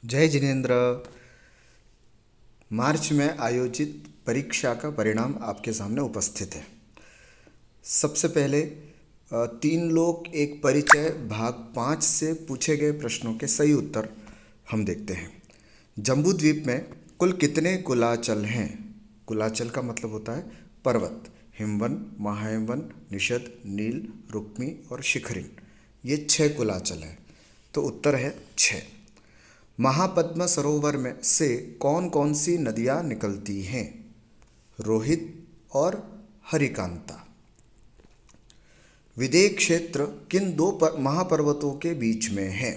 जय जिनेन्द्र। मार्च में आयोजित परीक्षा का परिणाम आपके सामने उपस्थित है। सबसे पहले तीन लोग एक परिचय भाग 5 से पूछे गए प्रश्नों के सही उत्तर हम देखते हैं। जम्बूद्वीप में कुल कितने कुलाचल हैं? कुलाचल का मतलब होता है पर्वत। हिमवन, महाहिमवन, निषद, नील, रुक्मी और शिखरिन। ये 6 कुलाचल हैं। तो उत्तर है 6। महापद्म सरोवर में से कौन कौन सी नदियाँ निकलती हैं? रोहित और हरिकांता। विदेह क्षेत्र किन दो महापर्वतों के बीच में है?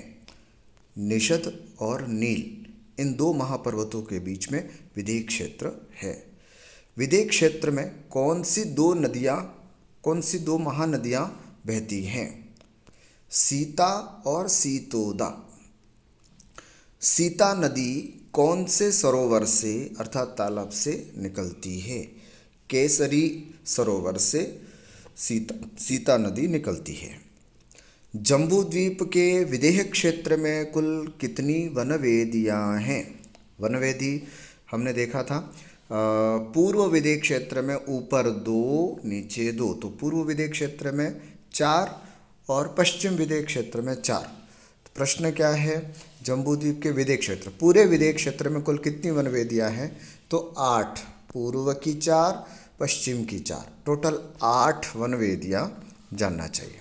निषद और नील। इन दो महापर्वतों के बीच में विदेह क्षेत्र है। विदेह क्षेत्र में कौन सी दो महानदियाँ बहती हैं? सीता और सीतोदा। सीता नदी कौन से सरोवर से अर्थात तालाब से निकलती है? केसरी सरोवर से सीता नदी निकलती है। जम्बूद्वीप के विदेह क्षेत्र में कुल कितनी वनवेदियाँ हैं? वनवेदी हमने देखा था पूर्व विदेह क्षेत्र में ऊपर 2 नीचे 2, तो पूर्व विदेह क्षेत्र में 4 और पश्चिम विदेह क्षेत्र में 4। तो प्रश्न क्या है? जम्बूद्वीप के विदेह क्षेत्र, पूरे विदेह क्षेत्र में कुल कितनी वनवेदियाँ हैं? तो 8। पूर्व की 4, पश्चिम की 4, टोटल 8 वनवेदियाँ जानना चाहिए।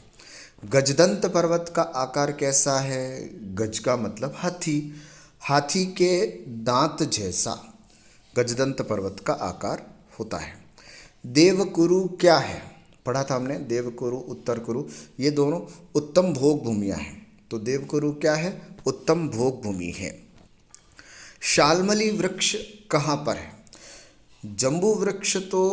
गजदंत पर्वत का आकार कैसा है? गज का मतलब हाथी, हाथी के दांत जैसा गजदंत पर्वत का आकार होता है। देवकुरु क्या है? पढ़ा था हमने, देवकुरु उत्तर कुरु ये दोनों उत्तम भोग भूमियाँ हैं। तो देवकुरु क्या है? उत्तम भोग भूमि है। शाल्मली वृक्ष कहाँ पर है? जम्बू वृक्ष तो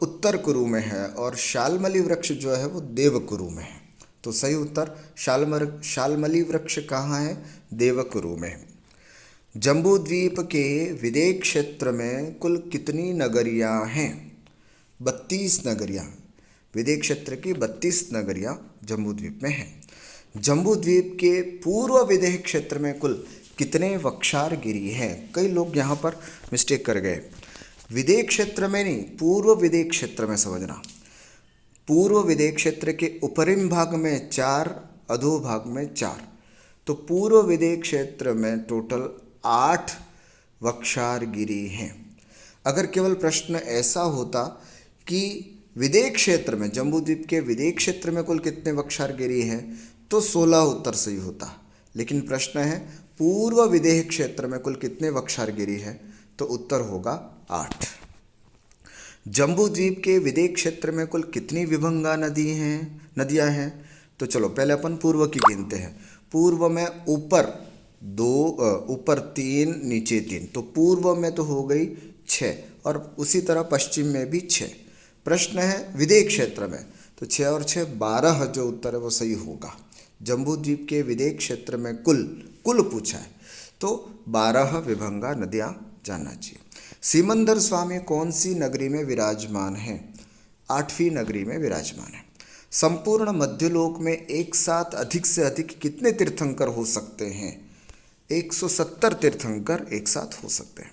उत्तर कुरु में है और शाल्मली वृक्ष जो है वो देवकुरु में है। तो सही उत्तर शाल्मली वृक्ष कहाँ है? देवकुरु में है। जम्बूद्वीप के विदेह क्षेत्र में कुल कितनी नगरियाँ हैं? 32 नगरियाँ। विदेह क्षेत्र की 32 नगरियाँ जम्बूद्वीप में हैं। जम्बूद्वीप के पूर्व विदेह क्षेत्र में कुल कितने वक्षारगिरी हैं? कई लोग यहाँ पर मिस्टेक कर गए। विदेह क्षेत्र में नहीं, पूर्व विदेह क्षेत्र में समझना। पूर्व विदेह क्षेत्र के ऊपरिम भाग में 4, अधोभाग में 4। तो पूर्व विदेह क्षेत्र में टोटल 8 वक्षारगिरी हैं। अगर केवल प्रश्न ऐसा होता कि विदेह क्षेत्र में, जम्बूद्वीप के विदेह क्षेत्र में कुल कितने वक्षारगिरी हैं, तो 16 उत्तर सही होता। लेकिन प्रश्न है पूर्व विदेह क्षेत्र में कुल कितने वक्षारगिरी हैं, तो उत्तर होगा 8। जम्बूद्वीप के विदेह क्षेत्र में कुल कितनी विभंगा नदियाँ हैं? तो चलो पहले अपन पूर्व की गिनते हैं। पूर्व में ऊपर 3 नीचे 3, तो पूर्व में तो हो गई 6 और उसी तरह पश्चिम में भी 6। प्रश्न है विदेह क्षेत्र में, तो 6 और 6 12 जो उत्तर है वो सही होगा। जम्बूद्वीप के विदेह क्षेत्र में कुल पूछा है, तो 12 विभंगा नदियाँ जानना चाहिए। सिमंदर स्वामी कौन सी नगरी में विराजमान है? 8वीं नगरी में विराजमान है। संपूर्ण मध्यलोक में एक साथ अधिक से अधिक कितने तीर्थंकर हो सकते हैं? 170 तीर्थंकर एक साथ हो सकते हैं।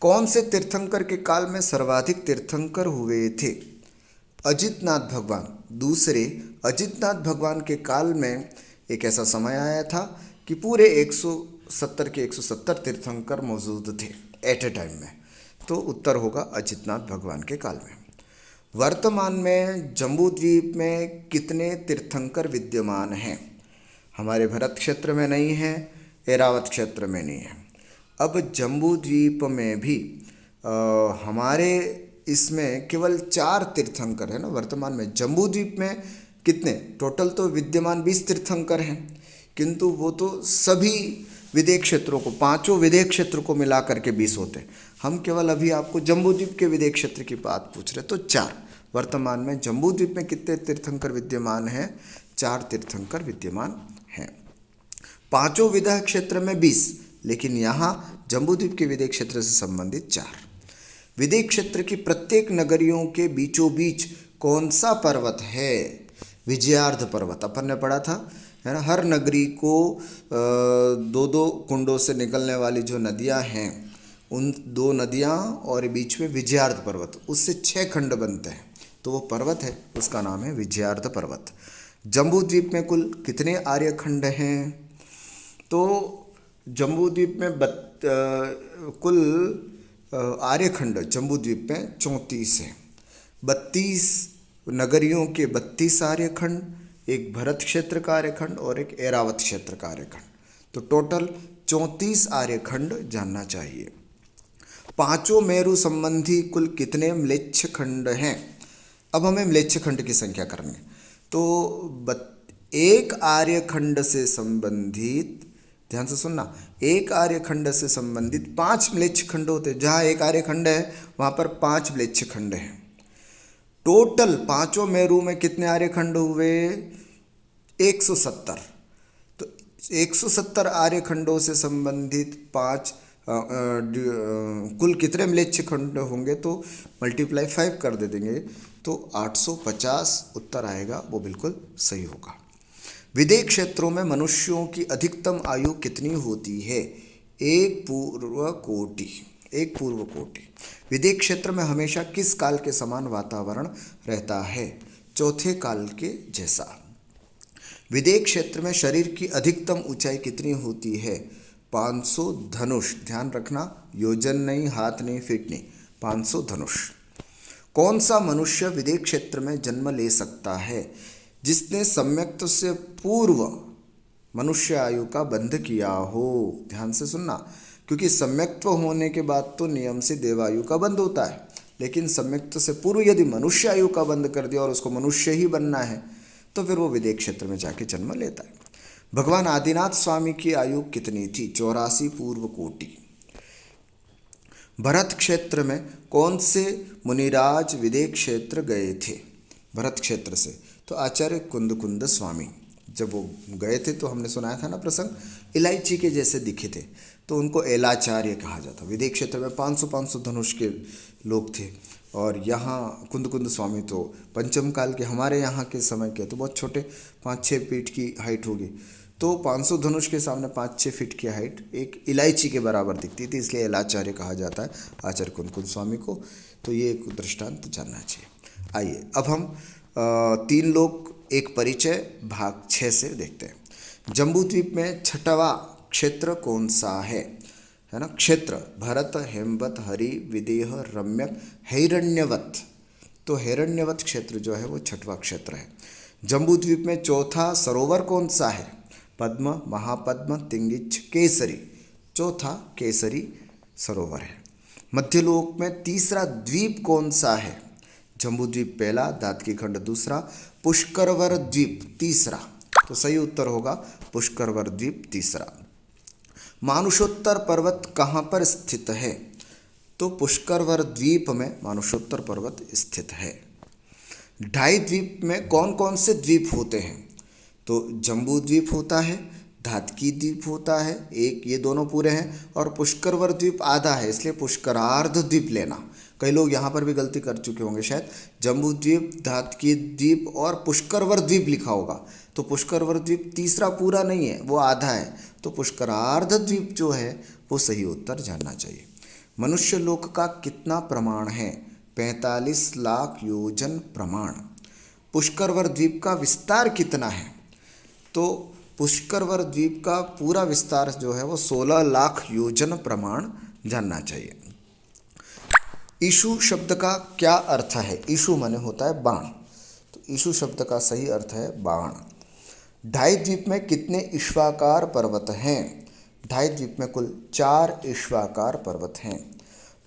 कौन से तीर्थंकर के काल में सर्वाधिक तीर्थंकर हुए थे? अजितनाथ भगवान। दूसरे अजितनाथ भगवान के काल में एक ऐसा समय आया था कि पूरे 170 के 170 तीर्थंकर मौजूद थे एट ए टाइम में। तो उत्तर होगा अजितनाथ भगवान के काल में। वर्तमान में जम्बूद्वीप में कितने तीर्थंकर विद्यमान हैं? हमारे भरत क्षेत्र में नहीं है, एरावत क्षेत्र में नहीं है। अब जम्बूद्वीप में भी हमारे इसमें केवल 4 तीर्थंकर है ना वर्तमान में। जम्बूद्वीप में कितने टोटल तो विद्यमान 20 तीर्थंकर हैं, किंतु वो तो सभी विदेह क्षेत्रों को, 5 विदेह क्षेत्र को मिला करके 20 होते हैं। हम केवल अभी आपको जम्बूद्वीप के विदेह क्षेत्र की बात पूछ रहे, तो 4। वर्तमान में जम्बूद्वीप में कितने तीर्थंकर विद्यमान हैं? 4 तीर्थंकर विद्यमान हैं। 5 विदेह क्षेत्र में 20, लेकिन यहाँ जम्बूद्वीप के विदेह क्षेत्र से संबंधित 4। विदेह क्षेत्र की प्रत्येक नगरियों के बीचों बीच कौन सा पर्वत है? विजयार्ध पर्वत अपन ने पढ़ा था। है ना। हर नगरी को दो दो कुंडों से निकलने वाली जो नदियां हैं, उन दो नदियां और बीच में विजयार्ध पर्वत, उससे 6 खंड बनते हैं, तो वो पर्वत है, उसका नाम है विजयार्ध पर्वत। जम्बू द्वीप में कुल कितने आर्यखंड हैं? तो जम्बू द्वीप में कुल आर्यखंड जम्बू द्वीप में 34 हैं। 32 नगरियों के 32 आर्यखंड, एक भरत क्षेत्र का आर्यखंड और एक ऐरावत क्षेत्र का आर्यखंड, तो टोटल 34 आर्यखंड जानना चाहिए। पांचों मेरु संबंधी कुल कितने म्लेच्छ खंड हैं? अब हमें म्लेच्छ खंड की संख्या करनी है। तो एक आर्यखंड से संबंधित, ध्यान से सुनना, एक आर्यखंड से संबंधित 5 म्लेच्छ खंड होते हैं। जहाँ एक आर्यखंड है वहाँ पर 5 म्लेच्छ खंड हैं। टोटल पांचों मेरु में कितने आर्यखंड हुए? 170। तो 170 आर्यखंडों से संबंधित 5 कुल कितने म्लेच्छ खंड होंगे? तो मल्टीप्लाई 5 कर दे देंगे तो 850 उत्तर आएगा, वो बिल्कुल सही होगा। विदेह क्षेत्रों में मनुष्यों की अधिकतम आयु कितनी होती है? एक पूर्व कोटि। विदेह क्षेत्र में हमेशा किस काल के समान वातावरण रहता है? चौथे काल के जैसा। विदेह क्षेत्र में शरीर की अधिकतम ऊंचाई कितनी होती है? 500 धनुष। ध्यान रखना, योजन नहीं, हाथ नहीं, फीट नहीं, 500 धनुष। कौन सा मनुष्य विदेह क्षेत्र में जन्म ले सकता है? जिसने सम्यक्त से पूर्व मनुष्य आयु का बंध किया हो। ध्यान से सुनना, क्योंकि सम्यक्त्व होने के बाद तो नियम से देवायु का बंध होता है, लेकिन सम्यक्त से पूर्व यदि मनुष्य आयु का बंध कर दिया और उसको मनुष्य ही बनना है तो फिर वो विदेह क्षेत्र में जाके जन्म लेता है। भगवान आदिनाथ स्वामी की आयु कितनी थी? 84 पूर्व कोटि। भरत क्षेत्र में कौन से मुनिराज विदेह क्षेत्र गए थे? भरत क्षेत्र से तो आचार्य कुंद स्वामी। जब वो गए थे तो हमने सुनाया था ना प्रसंग, इलायची के जैसे दिखे थे, तो उनको एलाचार्य कहा जाता। विदेह क्षेत्र में 500 धनुष के लोग थे, और यहाँ कुंद स्वामी तो पंचम काल के, हमारे यहाँ के समय के तो बहुत छोटे, 5-6 फीट की हाइट होगी। तो 500 धनुष के सामने 5-6 फीट की हाइट एक इलायची के बराबर दिखती थी, इसलिए एलाचार्य कहा जाता है आचार्य कुंद स्वामी को। तो ये एक दृष्टांत जानना चाहिए। आइए अब हम 3 लोग एक परिचय भाग 6 से देखते हैं। जम्बू द्वीप में 6वां क्षेत्र कौन सा है ना? क्षेत्र भरत, हेमवत, हरि, विदेह, रम्यक, हिरण्यवत। तो हिरण्यवत क्षेत्र जो है वो 6वां क्षेत्र है। जम्बू द्वीप में चौथा सरोवर कौन सा है? पद्म, महापद्म, तिंगिच्छ, केसरी। चौथा केसरी सरोवर है। मध्यलोक में तीसरा द्वीप कौन सा है? जम्बू द्वीप पहला, दातकी खंड दूसरा, पुष्करवर द्वीप तीसरा। तो सही उत्तर होगा पुष्करवर द्वीप तीसरा। मानुषोत्तर पर्वत कहाँ पर स्थित है? तो पुष्करवर द्वीप में मानुषोत्तर पर्वत स्थित है। ढाई द्वीप में कौन कौन से द्वीप होते हैं? तो जम्बू द्वीप होता है, धातकी द्वीप होता है एक, ये दोनों पूरे हैं, और पुष्करवर द्वीप आधा है, इसलिए पुष्करार्ध द्वीप लेना। कई लोग यहाँ पर भी गलती कर चुके होंगे शायद, जम्बू द्वीप, धातकी द्वीप और पुष्करवर द्वीप लिखा होगा, तो पुष्करवर द्वीप तीसरा पूरा नहीं है, वो आधा है, तो पुष्करार्ध द्वीप जो है वो सही उत्तर जानना चाहिए। मनुष्य लोक का कितना प्रमाण है? 45 लाख योजन प्रमाण। पुष्करवर द्वीप का विस्तार कितना है? तो पुष्करवर द्वीप का पूरा विस्तार जो है वो 16 लाख योजन प्रमाण जानना चाहिए। ईशु शब्द का क्या अर्थ है? ईशु माने होता है बाण, तो ईशु शब्द का सही अर्थ है बाण। ढाई द्वीप में कितने ईश्वाकार पर्वत हैं? ढाई द्वीप में कुल 4 ईश्वाकार पर्वत हैं।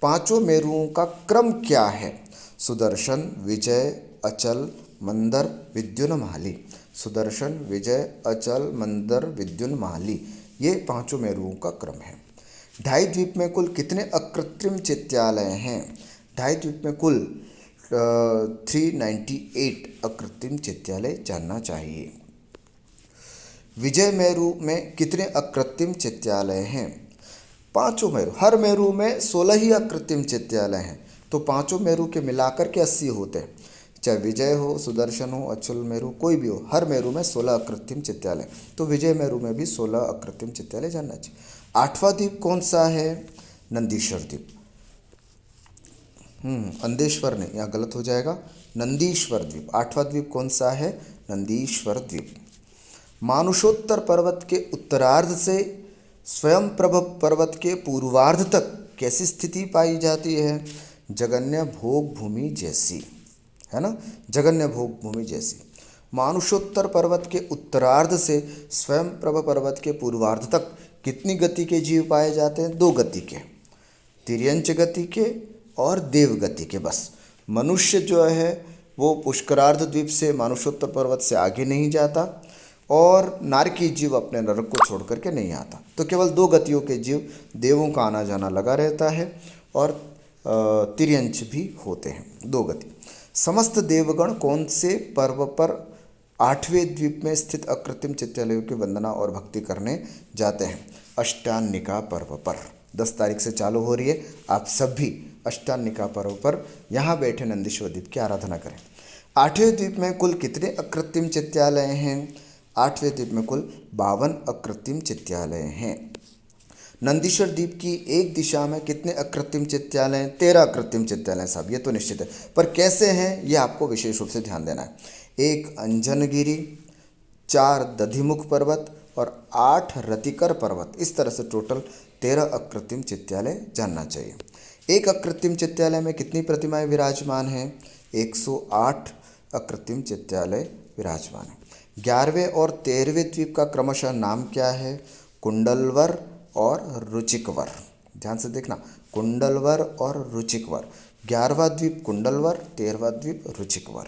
पांचों मेरुओं का क्रम क्या है? सुदर्शन, विजय, अचल, मंदर, विद्युन्माली। सुदर्शन, विजय, अचल, मंदर, विद्युन्माली, ये पांचों मेरुओं का क्रम है। ढाई द्वीप में कुल कितने अकृत्रिम चित्यालय हैं? ढाई द्वीप में कुल 398 अकृत्रिम चित्यालय जानना चाहिए। विजय मेरु में कितने अकृत्रिम चित्यालय हैं? पांचों मेरु, हर मेरु में 16 ही अकृत्रिम चित्यालय हैं, तो पांचों मेरु के मिलाकर के 80 होते हैं। चाहे विजय हो, सुदर्शन हो, अचल मेरु, कोई भी हो, हर मेरु में 16 अकृत्रिम चित्तालय। तो विजय मेरु में भी 16 अकृत्रिम चित्तालय जानना चाहिए। 8वां द्वीप कौन सा है? नंदीश्वर द्वीप। अंदेश्वर नहीं, यहाँ गलत हो जाएगा, नंदीश्वर द्वीप। 8वां द्वीप कौन सा है? नंदीश्वर द्वीप। मानुषोत्तर पर्वत के उत्तरार्ध से स्वयंप्रभ पर्वत के पूर्वार्ध तक कैसी स्थिति पाई जाती है? जगन्य भोग भूमि जैसी, है ना, जगन्य भोग भूमि जैसी। मानुषोत्तर पर्वत के उत्तरार्ध से स्वयंप्रभ पर्वत के पूर्वार्ध तक कितनी गति के जीव पाए जाते हैं? 2 गति के, तिर्यंच गति के और देव गति के। बस मनुष्य जो है वो पुष्करार्ध द्वीप से, मानुषोत्तर पर्वत से आगे नहीं जाता, और नारकी जीव अपने नरक को छोड़ करके नहीं आता। तो केवल 2 गतियों के जीव, देवों का आना जाना लगा रहता है, और तिर्यंच भी होते हैं, 2 गति। समस्त देवगण कौन से पर्व पर 8वें द्वीप में स्थित अकृत्रिम चित्तालयों की वंदना और भक्ति करने जाते हैं? अष्टान्निका पर्व पर। 10 तारीख से चालू हो रही है, आप सब भी अष्टान्निका पर्व पर यहाँ बैठे नंदीश्वर द्वीप की आराधना करें। 8वें द्वीप में कुल कितने अकृत्रिम चित्तालय हैं? 8वें द्वीप में कुल 52 अकृत्रिम चित्तालय हैं। नंदीश्वर द्वीप की एक दिशा में कितने अकृत्रिम चित्तालय हैं? 13 अकृत्रिम चित्तालय साहब, ये तो निश्चित है, पर कैसे हैं ये आपको विशेष रूप से ध्यान देना है। 1 अंजनगिरी, 4 दधिमुख पर्वत और 8 रतिकर पर्वत। इस तरह से टोटल 13 अकृत्रिम चित्तालय जानना चाहिए। एक अकृत्रिम चित्तालय में कितनी प्रतिमाएं विराजमान हैं? 108 अकृत्रिम चित्तालय विराजमान है। 11वें और 13वें द्वीप का क्रमशः नाम क्या है? कुंडलवर और रुचिकवर। ध्यान से देखना, कुंडलवर और रुचिकवर। 11वां द्वीप कुंडलवर, 13वां द्वीप रुचिकवर।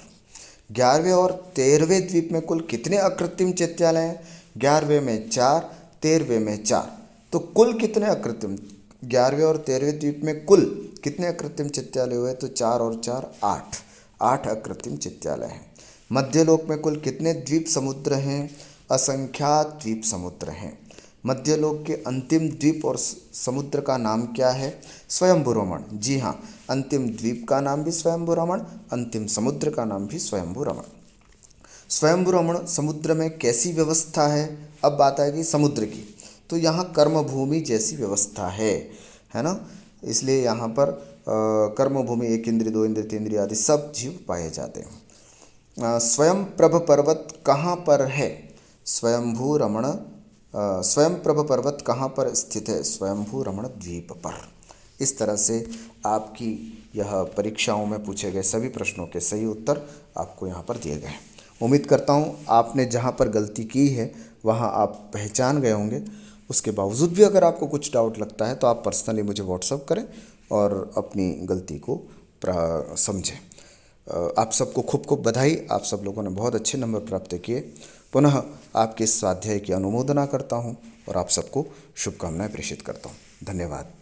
11वें और 13वें द्वीप में कुल कितने अकृत्रिम चित्तालय हैं? 11वें में 4, 13वें में 4। तो कुल कितने अकृत्रिम? 11वें और 13वें द्वीप में कुल कितने अकृत्रिम चित्तालय हुए? तो 4 और 4 8 अकृत्रिम चित्तालय हैं। मध्यलोक में कुल कितने द्वीप समुद्र हैं? असंख्यात द्वीप समुद्र हैं। मध्यलोक के अंतिम द्वीप और समुद्र का नाम क्या है? स्वयंभू रमण। जी हाँ, अंतिम द्वीप का नाम भी स्वयंभू रमण, अंतिम समुद्र का नाम भी स्वयंभू रमण। स्वयंभू रमण समुद्र में कैसी व्यवस्था है? अब बात आएगी समुद्र की। तो यहाँ कर्मभूमि जैसी व्यवस्था है ना, इसलिए यहाँ पर कर्मभूमि 1 इंद्रिय, 2 इंद्रिय, 3 इंद्रिय आदि सब जीव पाए जाते हैं। स्वयंप्रभ पर्वत कहाँ पर है? स्वयंभू रमण स्वयंप्रभ पर्वत कहाँ पर स्थित है? स्वयंभू रमण द्वीप पर। इस तरह से आपकी यह परीक्षाओं में पूछे गए सभी प्रश्नों के सही उत्तर आपको यहाँ पर दिए गए हैं। उम्मीद करता हूँ आपने जहाँ पर गलती की है वहाँ आप पहचान गए होंगे। उसके बावजूद भी अगर आपको कुछ डाउट लगता है तो आप पर्सनली मुझे व्हाट्सअप करें और अपनी गलती को समझें। आप सबको खूब खूब बधाई। आप सब लोगों ने बहुत अच्छे नंबर प्राप्त किए। पुनः आपके इस स्वाध्याय की अनुमोदना करता हूँ और आप सबको शुभकामनाएं प्रेषित करता हूँ। धन्यवाद।